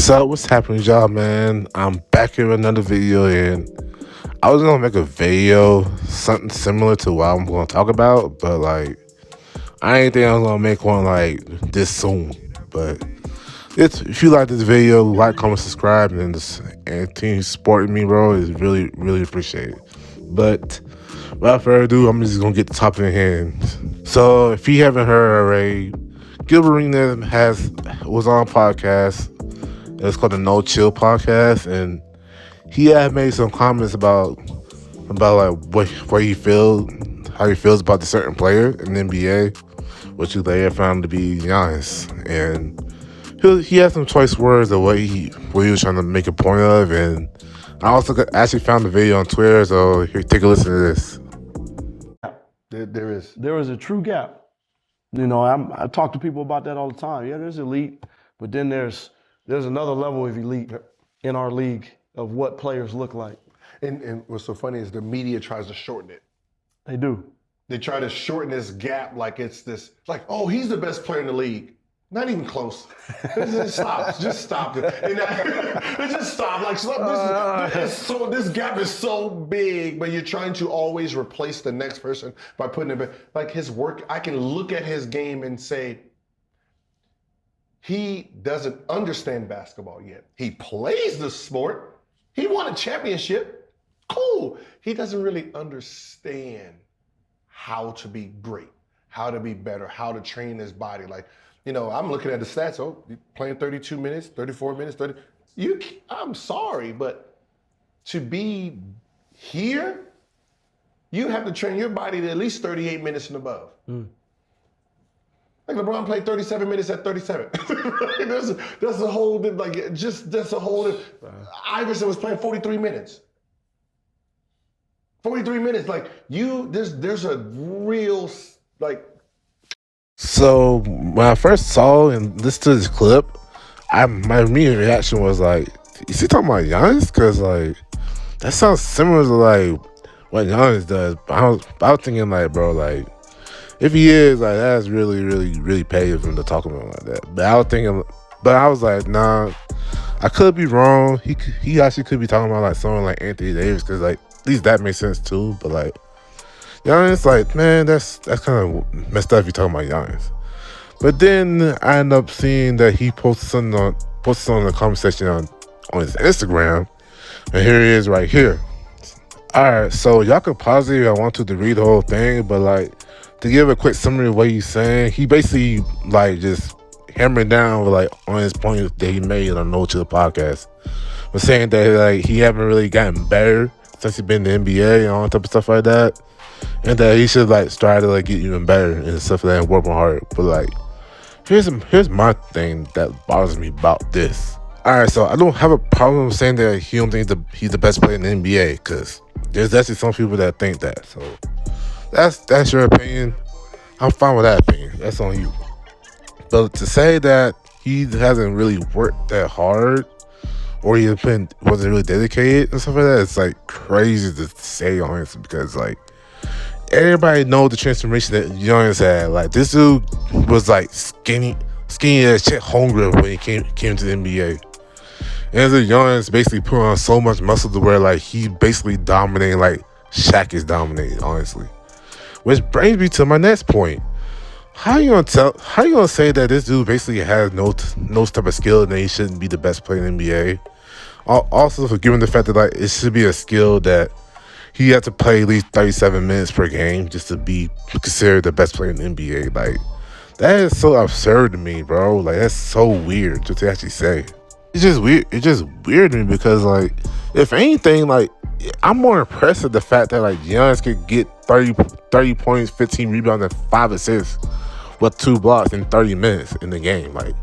So what's happening, y'all, man? I'm back here with another video, and I was gonna make a video something similar to what I'm gonna talk about, but like I ain't think I was gonna make one like this soon. But if you like this video, like, comment, subscribe, and just and continue supporting me, bro. Is really, really appreciated. But without further ado, I'm just gonna get the topic in hand. So if you haven't heard already, Gilbert Arenas was on a podcast. It's called the No Chill Podcast, and he had made some comments about like what he feels, how he feels about the certain player in the NBA, which he later found to be Giannis. And he had some choice words of what he was trying to make a point of, and I also actually found the video on Twitter, so here, take a listen to this. There is. There is a true gap. I talk to people about that all the time. Yeah, there's elite, but then there's another level of elite in our league of what players look like. And what's so funny is the media tries to shorten it. They do. They try to shorten this gap like it's this, like, oh, he's the best player in the league. Not even close. Just stop. Just stop it. And just stop. Like, this gap is so big, but you're trying to always replace the next person by putting it back. Like his work, I can look at his game and say, he doesn't understand basketball yet. He plays the sport. He won a championship. Cool. He doesn't really understand how to be great, how to be better, how to train his body. Like, I'm looking at the stats. Oh, you're playing 32 minutes, 34 minutes, 30. I'm sorry, but to be here, you have to train your body to at least 38 minutes and above. Like LeBron played 37 minutes at 37. That's a whole, that's a whole, Iverson was playing 43 minutes. 43 minutes, there's a real, So when I first saw and listened to this clip, my immediate reaction was like, "Is he talking about Giannis?" Because like that sounds similar to like what Giannis does. But I was thinking like, bro, like if he is like that's really, really, really petty of him to talk about him like that. But I was like, nah, I could be wrong. He actually could be talking about like someone like Anthony Davis, because like at least that makes sense too. But like Giannis, like, man, that's kind of messed up if you're talking about Giannis. But then I end up seeing that he posted something on the comment section on his Instagram, and here he is right here. All right, so y'all can pause it if I want to read the whole thing, but like to give a quick summary of what he's saying, he basically like just hammered down like on his point that he made on No Chill podcast, was saying that like he haven't really gotten better since he's been in the NBA and all that type of stuff like that. And that he should like try to like get even better and stuff like that and work more hard. But like, here's my thing that bothers me about this. All right, so I don't have a problem saying that he don't think he's the best player in the NBA, because there's actually some people that think that. So that's your opinion. I'm fine with that opinion. That's on you. But to say that he hasn't really worked that hard, or he wasn't really dedicated and stuff like that, it's like crazy to say on him, because like everybody knows the transformation that Giannis had. Like this dude was like skinny as shit, hungry when he came to the NBA. And the Giannis basically put on so much muscle to where like he basically dominating like Shaq is dominating, honestly. Which brings me to my next point. How you gonna say that this dude basically has no type of skill and that he shouldn't be the best player in the NBA? Also, for given the fact that like it should be a skill that he had to play at least 37 minutes per game just to be considered the best player in the NBA. Like, that is so absurd to me, bro. Like, that's so weird to actually say. It's just weird. It's just weird to me because, like, if anything, like, I'm more impressed with the fact that, like, Giannis could get 30 points, 15 rebounds, and 5 assists with 2 blocks in 30 minutes in the game. Like,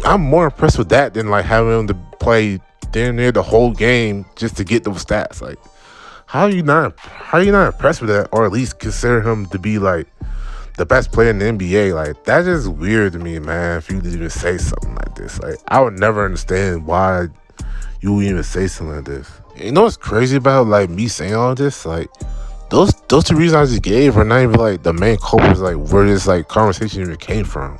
I'm more impressed with that than, like, having him to play damn near the whole game just to get those stats. Like, how are you not impressed with that, or at least consider him to be like the best player in the NBA? Like, that's just weird to me, man. If you even say something like this, like I would never understand why you would even say something like this. You know what's crazy about like me saying all this? Like those 2 reasons I just gave are not even like the main culprits, like where this like conversation even came from.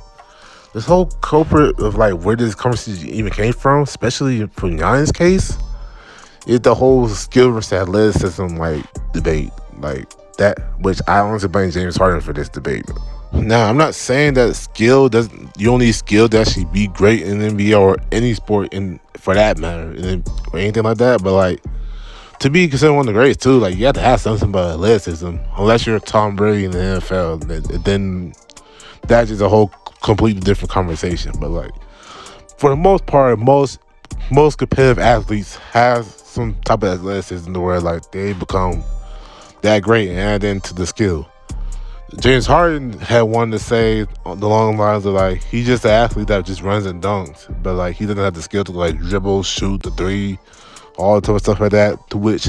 this whole culprit of like where this conversation even came from, especially for Giannis' case, is the whole skill versus athleticism like debate, like that. Which I honestly blame James Harden for this debate. Now, I'm not saying that you don't need skill to actually be great in the NBA or any sport in for that matter, or anything like that. But like to be considered one of the greats too, like you have to have something about athleticism. Unless you're Tom Brady in the NFL, then that's just a whole completely different conversation. But like for the most part, most competitive athletes have some type of athleticism to where like they become that great and add into the skill. James Harden had one to say on the long lines of like he's just an athlete that just runs and dunks, but like he doesn't have the skill to like dribble, shoot the three, all the type of stuff like that. To which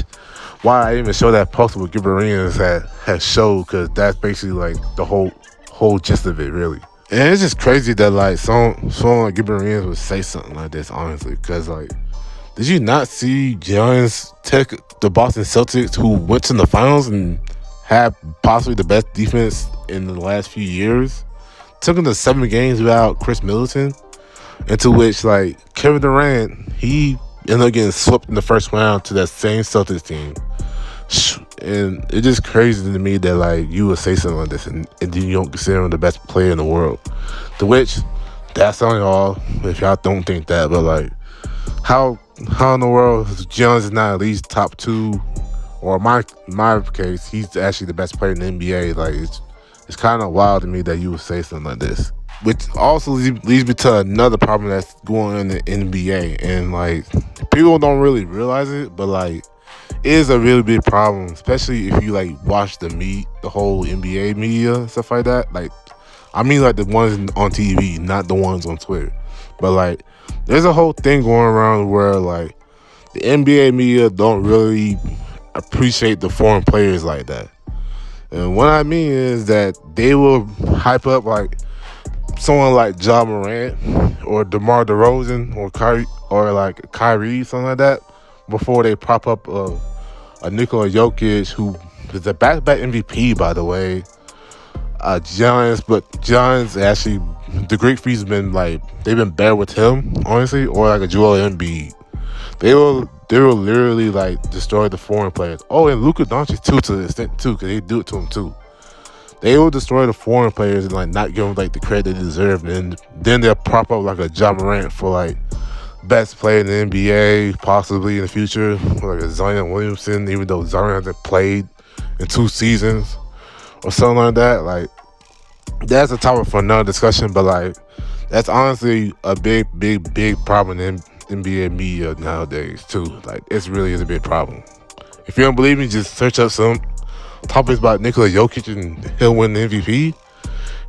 why I even show that post with Gilbert Arenas had showed, because that's basically like the whole gist of it really. And it's just crazy that like someone like Gilbert Arenas would say something like this, honestly, because like did you not see Giannis take the Boston Celtics, who went to the finals and had possibly the best defense in the last few years, took them to 7 games without Chris Middleton, into which like Kevin Durant, he ended up getting swept in the first round to that same Celtics team. And it's just crazy to me that like you would say something like this and then you don't consider him the best player in the world. To which that's on y'all if y'all don't think that, but like how in the world Giannis is not at least top 2, or my case, he's actually the best player in the NBA. Like it's kind of wild to me that you would say something like this. Which also leads me to another problem that's going on in the NBA, and like people don't really realize it, but like it is a really big problem, especially if you like watch the whole NBA media and stuff like that. Like I mean like the ones on TV, not the ones on Twitter. But like there's a whole thing going around where like the NBA media don't really appreciate the foreign players like that. And what I mean is that they will hype up like someone like Ja Morant or DeMar DeRozan or Kyrie or like Kyrie, something like that, before they prop up a Nikola Jokic, who is a back-to-back MVP, by the way. Giannis actually, the Greek Freaks have been like, they've been better with him, honestly, or like a Joel Embiid. They will literally like destroy the foreign players. Oh, and Luka Doncic too, to the extent too, because they do it to him too. They will destroy the foreign players and like not give them like the credit they deserve, and then they'll prop up like a Ja Morant for like best player in the NBA possibly in the future, or like a Zion Williamson, even though Zion hasn't played in 2 seasons or something like that. Like that's a topic for another discussion, but like that's honestly a big problem in NBA media nowadays too. Like it really is a big problem. If you don't believe me, just search up some topics about Nikola Jokic and he'll win the MVP,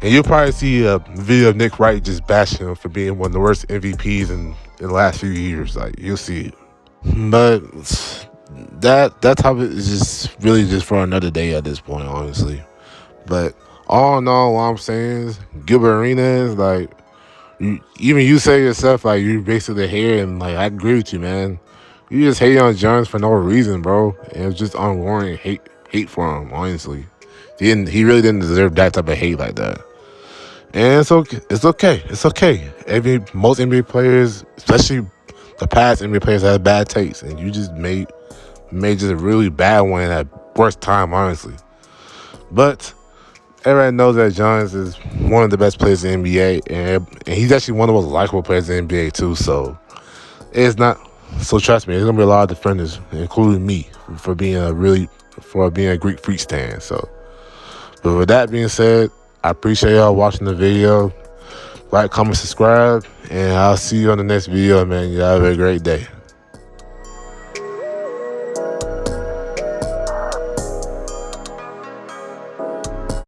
and you'll probably see a video of Nick Wright just bashing him for being one of the worst MVPs in the last few years. Like you'll see it. But that topic is just really just for another day at this point, honestly. But all in all, what I'm saying is Gilbert Arenas, like even you say yourself, like you basically hate, and like I agree with you, man. You just hate on Giannis for no reason, bro. And it's just unwarranted hate for him, honestly. He really didn't deserve that type of hate like that. And it's okay. It's okay. Most NBA players, especially the past NBA players, have bad takes, and you just made just a really bad one at worst time, honestly. But everybody knows that Giannis is one of the best players in the NBA, and he's actually one of the most likable players in the NBA too. So it's not. So trust me, there's gonna be a lot of defenders, including me, for being a Greek Freak stan. So, but with that being said, I appreciate y'all watching the video. Like, comment, subscribe, and I'll see you on the next video, man. Y'all have a great day.